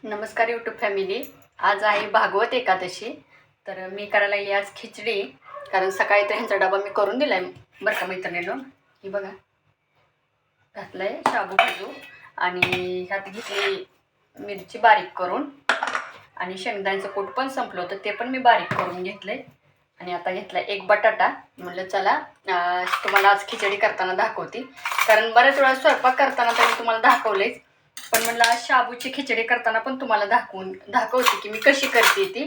नमस्कार YouTube family. आज आहे भागवत एकादशी. तर मी करायला लागली आज खिचडी, कारण सकाळी तर ह्यांचा डबा मी करून दिला आहे बरं का मैत्रिणीनं. ही बघा घातलं आहे शाबू भाजू, आणि ह्यात घेतली मिरची बारीक करून, आणि शेंगदाण्याचं कूट पण संपलं होतं ते पण मी बारीक करून घेतलं आहे. आणि आता घेतला एक बटाटा. म्हणलं चला तुम्हाला आज खिचडी करताना दाखवते, कारण बऱ्याच वेळा स्वयंपाक करताना तर मी तुम्हाला दाखवलेच, पण म्हणलं आज शाबूची खिचडी करताना पण तुम्हाला दाखवते की मी कशी करते ती.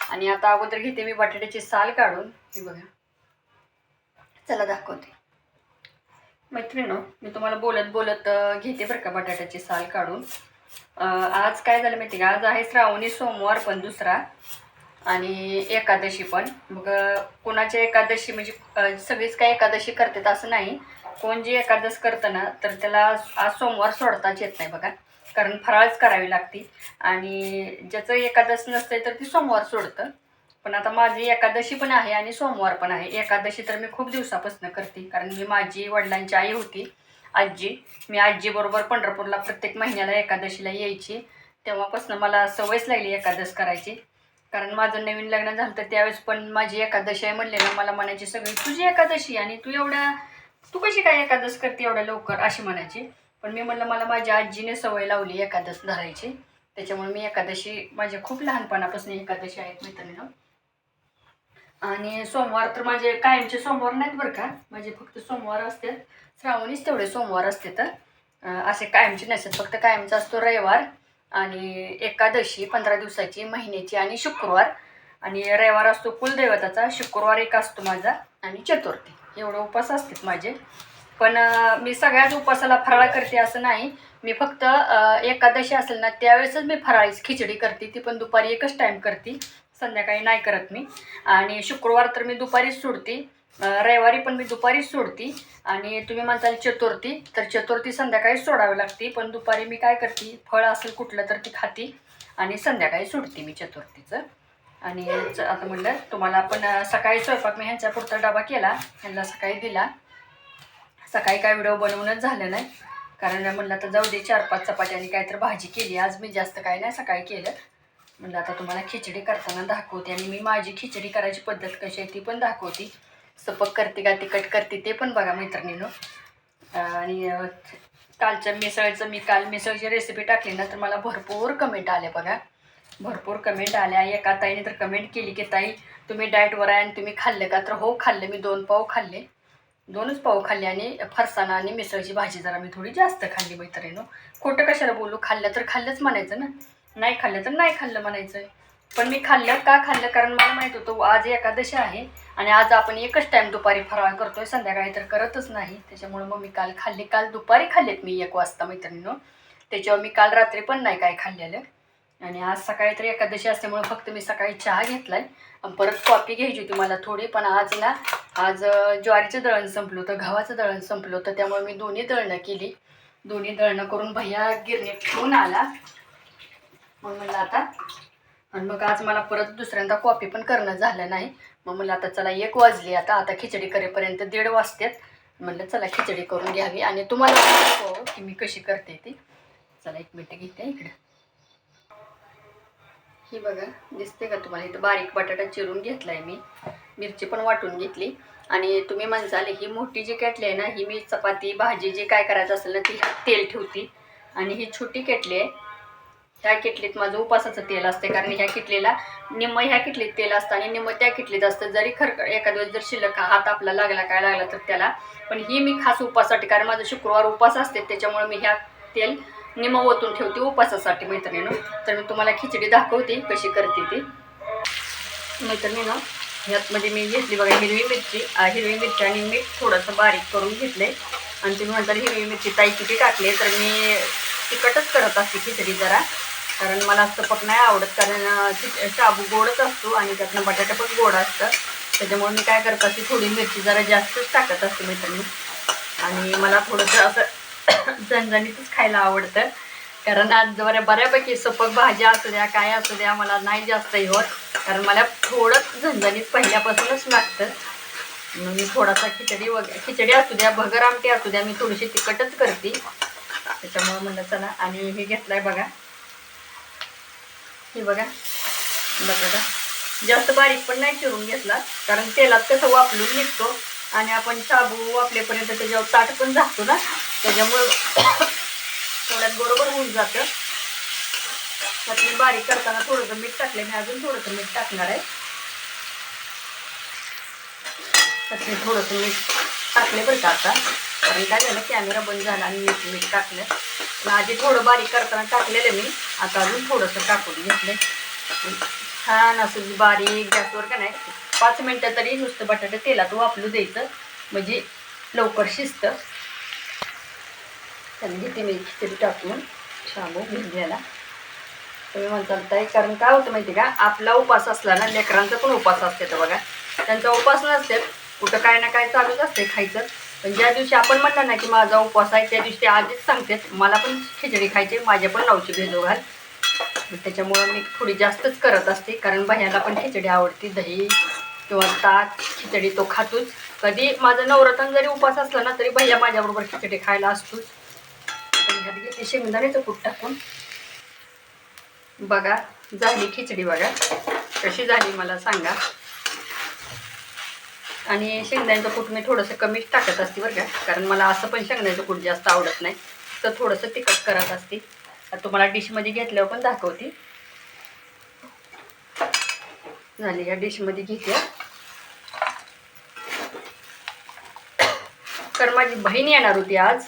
आणि आता अगोदर घेते मी बटाट्याची साल काढून. ही बघा, चला दाखवते मैत्रिणींनो. मी तुम्हाला बोलत बोलत घेते बरं का बटाट्याची साल काढून. आज काय झालं माहिती का, आज आहे श्रावणी सोमवार पण दुसरा, आणि एकादशी पण. मग कोणाच्या एकादशी म्हणजे सगळीच काय एकादशी करतात असं नाही. कोण जी एकादश करतं ना तर त्याला आज सोमवार सोडताच येत नाही बघा, कारण फराळच करावी लागते. आणि ज्याचं एकादश नसते तर ती सोमवार सोडतं. पण आता माझी एकादशी पण आहे आणि सोमवार पण आहे. एकादशी तर मी खूप दिवसापासून करते, कारण मी माझी वडिलांची आई होती आजी. मी आजीबरोबर पंढरपूरला प्रत्येक महिन्याला एकादशीला यायची. तेव्हापासून मला सवयच लागली एकादश करायची. कारण माझं नवीन लग्न झालं तर त्यावेळेस पण माझी एकादशी आहे म्हणले ना, मला म्हणायची सगळी तुझी एकादशी, आणि तू कशी काय एकादश करते एवढ्या लवकर अशी म्हणायची. पण मी म्हणलं मला माझ्या आजीने सवय लावली एकादश धरायची, त्याच्यामुळे मी एकादशी माझ्या खूप लहानपणापासून एकादशी आहेत मित्रांनो. आणि सोमवार तर माझे कायमचे सोमवार नाहीत बरं का, माझे फक्त सोमवार असतात श्रावणीच तेवढे सोमवार असते. तर असे कायमचे नसतात, फक्त कायमचा असतो रविवार, आणि एकादशी 15 दिवसाची महिन्याची, आणि शुक्रवार. आणि रविवार असतो कुलदैवताचा, शुक्रवार एक असतो माझा, आणि चतुर्थी. एवढे उपास असतात माझे. पण मी सगळ्याच उपासाला फराळ करते असं नाही. मी फक्त एकादशी असेल ना त्यावेळेसच मी फराळीच खिचडी करते, ती पण दुपारी एकच टाईम करते, संध्याकाळी नाही करत मी. आणि शुक्रवार तर मी दुपारीच सोडते, रविवारी पण मी दुपारीच सोडते. आणि तुम्ही म्हणताल चतुर्थी, तर चतुर्थी संध्याकाळी सोडावी लागते, पण दुपारी मी काय करते, फळ असेल कुठलं तर ती खाते, आणि संध्याकाळी सोडते मी चतुर्थीचं. आणि आता म्हणलं तुम्हाला पण सकाळी स्वयंपाक मी ह्यांच्या पुरता डबा केला, ह्यांना सकाळी दिला. सकाळी काय व्हिडिओ बनवूनच झालं नाही, कारण म्हणलं आता जाऊ दे 4-5 चपात्या आणि काहीतरी भाजी केली आज मी, जास्त काय नाही सकाळी केलं. म्हणलं आता तुम्हाला खिचडी करताना दाखवते, आणि मी माझी खिचडी करायची पद्धत कशी आहे ती पण दाखवते. सपक करते का तिखट करते ते पण बघा मैत्रिणीनं. आणि कालच्या मी काल मिसळची रेसिपी टाकली ना, तर मला भरपूर कमेंट आले बघा, भरपूर कमेंट आल्या. एका ताईने तर कमेंट केली की ताई तुम्ही डाएटवर आहे आणि तुम्ही खाल्लं का, तर हो खाल्ले मी. 2 पाव खाल्ले, 2च पाव खाल्ले, आणि फरसाणा आणि मिसळची भाजी जरा मी थोडी जास्त खाल्ली मैत्रिणीनं. खोटं कशाला बोलू, खाल्लं तर खाल्लंच म्हणायचं ना, नाही खाल्लं तर नाही खाल्लं म्हणायचं. पण मी खाल्लं का खाल्लं, कारण मला माहीत होतं आज एकादशी आहे, आणि आज आपण एकच टाईम दुपारी फराळ करतोय, संध्याकाळी तर करतच नाही. त्याच्यामुळं मग मी काल खाल्ले, काल दुपारी खाल्लेत मी 1 वाजता मैत्रिणीनं. त्याच्यावर मी काल रात्री पण नाही काय खाल्लेलं. आणि आज सकाळी तर एकादशी असल्यामुळे फक्त मी सकाळी चहा घेतलाय, परत कॉफी घ्यायची होती मला थोडी. पण आज ज्वारीचं दळण संपलं होतं, गव्हाचं दळण संपलं होतं, त्यामुळे मी दोन्ही दळणं केली. दोन्ही दळणं करून भैया गिरणीत ठेवून आला. मग म्हणलं आता, आणि मग आज मला परत दुसऱ्यांदा कॉफी पण करणं झालं नाही. मग म्हणलं आता चला 1 वाजली, आता खिचडी करेपर्यंत 1:30 वाजतात. म्हणलं चला खिचडी करून घ्यावी आणि तुम्हाला दाखवावं की मी कशी करते ती. चला 1 मिनिट घेते इकडे. ही बघा दिसते का तुम्हाला, इथं बारीक बटाटा चिरून घेतलाय मी, मिरची पण वाटून घेतली. आणि तुम्ही म्हणसाल ही मोठी जी केटली आहे ना, ही मी चपाती भाजी जे काय करायचं असेल ना ती तेल ठेवते. आणि ही छोटी केटली आहे, ह्या किटलीत माझं उपासाचं तेल असते, कारण ह्या किटलीला निम्म ह्या किटलीत तेल असतं आणि निम्म त्या किटलीत असतं. जरी एखाद्या वेळेस जर शिल्लक हात आपला लागला तर त्याला, पण ही मी खास उपासासाठी, कारण माझं शुक्रवार उपास असते, त्याच्यामुळे मी ह्या तेल निम्म ओतून ठेवते उपासासाठी मैत्रिणीनं. तर मी तुम्हाला खिचडी दाखवते कशी करते ती मैत्रिणीनं. ह्यातमध्ये मी घेतली बघा हिरवी मिरची आणि मीठ थोडंसं बारीक करून घेतले. आणि तुम्ही म्हणता हिरवी मिरची ताई किती टाकले, तर मी तिखटच करत असते खिचडी जरा, कारण मला सपक नाही आवडत, कारण शाबू गोडच असतो आणि त्यातनं बटाटा पण गोड असतं. त्याच्यामुळे मी काय करत असते, थोडी मिरची जरा जास्तच टाकत असते मैत्रिणी. आणि मला थोडंसं असं झणझणीतच खायला आवडतं, कारण आज बऱ्यापैकी सपक भाज्या असू द्या काय असू द्या मला नाही जास्त होत, कारण मला थोडं झणझणीत पहिल्यापासूनच लागतं. मग मी थोडासा खिचडी असू द्या भगर आमटी असू द्या मी थोडीशी तिखटच करते, त्याच्यामुळे म्हणलं चला. आणि हे घेतलंय बघा हे बघा बटाटा जास्त बारीक पण नाही चिरून घेतला, कारण तेलात कसं वापरून निघतो आणि आपण शाबू वापलेपर्यंत त्याच्यावर ताट पण झाकतो ना, त्याच्यामुळं थोड्यात बरोबर होऊन जातं. त्यात मी बारीक करताना थोडंसं मीठ टाकले, मी अजून थोडंसं मीठ टाकणार आहे. त्यात मी थोडंसं मीठ टाकले बरं का आता, कारण काय झालं कॅमेरा बंद झाला आणि मीठ टाकलं. पण आधी थोडं बारीक करताना टाकलेलं मी, आता अजून थोडंसं टाकून घेतलं. छान असं बारीक गॅसवर का नाही 5 मिनटं तरी नुसतं बटाटे तेलात वाफलू द्यायचं, म्हणजे लवकर शिजतं. त्यांनी घेते मी खिचडी टाकून शाबू भिजलेला. तुम्ही म्हणताल ताई, कारण काय होतं माहिती का, आपला उपास असला ना, लेकरांचा पण उपास असते तर बघा, त्यांचा उपास नसते कुठं काय ना काय चालूच असते खायचं. पण ज्या दिवशी आपण म्हणलं ना की माझा उपवास आहे, त्या दिवशी ते आधीच सांगतात मला पण खिचडी खायची, माझ्या पण नावची भेजो घाल. त्याच्यामुळं मी थोडी जास्तच करत असते, कारण भैयाला पण खिचडी आवडते. दही किंवा ताक खिचडी तो खातोच. कधी माझं नवरात्र जरी उपवास असला ना, तरी भैया माझ्याबरोबर खिचडी खायला असतोच. ह्यात घेते शेंगदाण्याचं कूट टाकून. बघा झाली खिचडी, बघा कशी झाली मला सांगा. आणि शेंगदाण्याचं कूट मी थोडंसं कमीच टाकत असते बरं का, कारण मला असं पण शेंगदाण्याचं कूट जास्त आवडत नाही, तर थोडंसं तिखट करत असते. तुम्हाला डिशमध्ये घेतल्यावर पण दाखवते. झाली या डिशमध्ये घेते. कारण माझी बहीण येणार होती आज,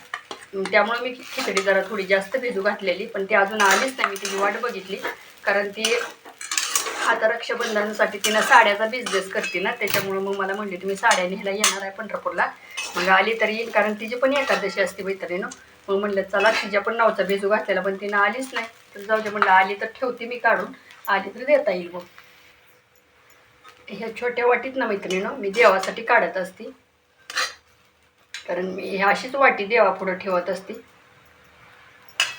त्यामुळे मी खिचडी जरा थोडी जास्त भिजू घातलेली, पण ती अजून आलीच नाही. मी तिची वाट बघितली, कारण ती आता रक्षाबंधनासाठी तिनं साड्याचा बिझनेस करते ना, त्याच्यामुळं मग मला म्हणली तुम्ही साड्या न्यायला येणार आहे पंढरपूरला, मग आली तरी येईल, कारण तिची पण एकादशी असते मैत्रिणीनं. मग म्हणलं चला तिच्या पण नावचा भिजू घातलेला, पण तिनं आलीच नाही, तर जाऊ दे म्हणलं, आली तर ठेवते मी काढून, आली तर देता येईल. मग ह्या छोट्या वाटीत ना मैत्रिणीनं मी देवासाठी काढत असते, कारण मी अशीच वाटी देवापुढं ठेवत असते.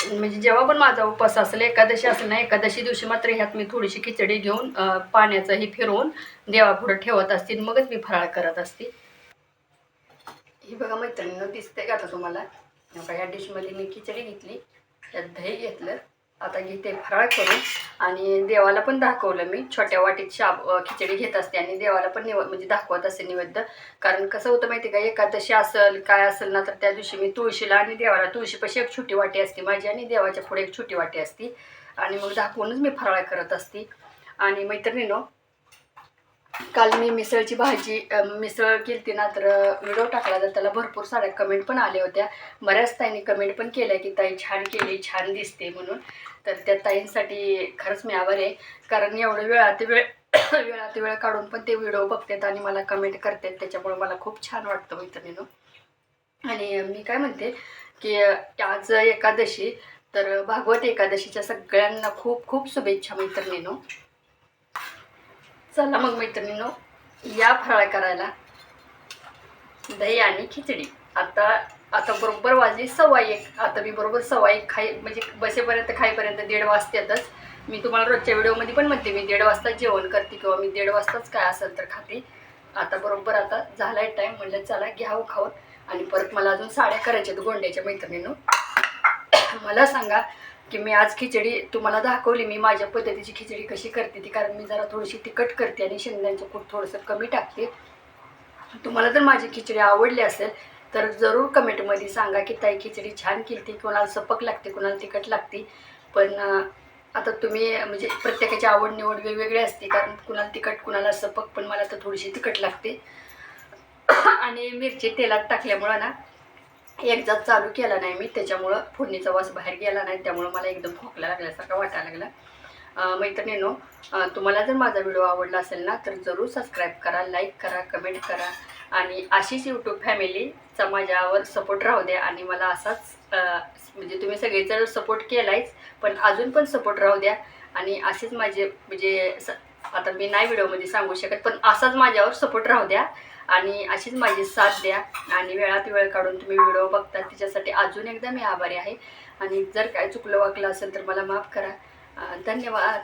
म्हणजे जेव्हा पण माझा उपवास असेल, एकादशी असेल ना, एकादशी दिवशी मात्र ह्यात मी थोडीशी खिचडी घेऊन पाण्याचंही फिरवून देवापुढं ठेवत असते, मगच मी फराळ करत असते. ही बघा मैत्रिणीनं दिसते का आता तुम्हाला, ह्या डिशमध्ये मी खिचडी घेतली, त्यात दही घेतलं. आता घेते फराळ करून, आणि देवाला पण दाखवलं मी. छोट्या वाटीत खिचडी घेत असते आणि देवाला पण म्हणजे दाखवत असते नैवेद्य. कारण कसं होतं माहिती का, एकादशी असेल काय असेल ना, तर त्या दिवशी मी तुळशीला आणि देवाला, तुळशीपाशी एक छोटी वाटी असते माझी आणि देवाच्या पुढे एक छोटी वाटी असते, आणि मग दाखवूनच मी फराळ करत असते. आणि मैत्रिणीनो, काल मी मिसळची भाजी मिसळ केली ना, तर व्हिडिओ टाकला, तर त्याला भरपूर साऱ्या कमेंट पण आल्या होत्या. बऱ्याच ताईंनी कमेंट पण केल्या की ताई छान केली, छान दिसते म्हणून. तर त्या ताईंसाठी खरंच मी आभारी आहे, कारण एवढं वेळात वेळ काढून पण ते व्हिडिओ बघतात आणि मला कमेंट करतात, त्याच्यामुळे मला खूप छान वाटतं मैत्रिणीनं. आणि मी काय म्हणते की आज एकादशी, तर भागवत एकादशीच्या सगळ्यांना खूप खूप शुभेच्छा मैत्रिणीनं. चला मग मैत्रिणीनो, या फराळ करायला. दही आणि खिचडी. आता बरोबर वाजली 1:15. आता मी बरोबर 1:15 म्हणजे बसेपर्यंत खाईपर्यंत 1:30 वाजतातच. मी तुम्हाला रोजच्या व्हिडिओमध्ये पण म्हणते मी 1:30 वाजता जेवण करते, किंवा मी 1:30 वाजताच काय असेल तर खाते. आता बरोबर आता झालाय टाईम, म्हणलं चला घ्यावं खाऊन. आणि परत मला अजून साड्या करायच्यात गोंड्याच्या मैत्रिणीनं. मला सांगा की मी आज खिचडी तुम्हाला दाखवली, मी माझ्या पद्धतीची खिचडी कशी करते ती, कारण मी जरा थोडीशी तिखट करते आणि शेंगदाण्याचं कूट थोडंसं कमी टाकते. तुम्हाला जर माझी खिचडी आवडली असेल तर जरूर कमेंटमध्ये सांगा की ताई खिचडी छान केली ती, कोणाला सपक लागते, कोणाला तिखट लागते. पण आता तुम्ही म्हणजे प्रत्येकाची आवड निवड वेगवेगळी असते, कारण कुणाला तिखट कुणाला सपक, पण मला तर थोडीशी तिखट लागते. आणि मिरची तेलात टाकल्यामुळं ना एकदाच चालू केला नाही मी, त्याच्यामुळं फोडणीचा वास बाहेर गेला नाही, त्यामुळं मला एकदम खोकला लागल्यासारखा वाटायला लागला. मैत्रिणींनो, तुम्हाला जर माझा व्हिडिओ आवडला असेल ना, तर जरूर सबस्क्राईब करा, लाईक करा, कमेंट करा, आणि अशीच यूट्यूब फॅमिलीचा माझ्यावर सपोर्ट राहू द्या. आणि मला असाच म्हणजे तुम्ही सगळे जर सपोर्ट केलायच, पण अजून पण सपोर्ट राहू द्या. आणि असेच माझे म्हणजे आता मी नाही व्हिडिओमध्ये सांगू शकत, पण असाच माझ्यावर सपोर्ट राहू द्या आणि अशीच माझी साथ द्या. आणि वेळात वेळ काढून तुम्ही व्हिडिओ बघता, त्याच्यासाठी अजून एकदा मी आभारी आहे. आणि जर काय चुकलं वाकलं असेल तर मला माफ करा. धन्यवाद.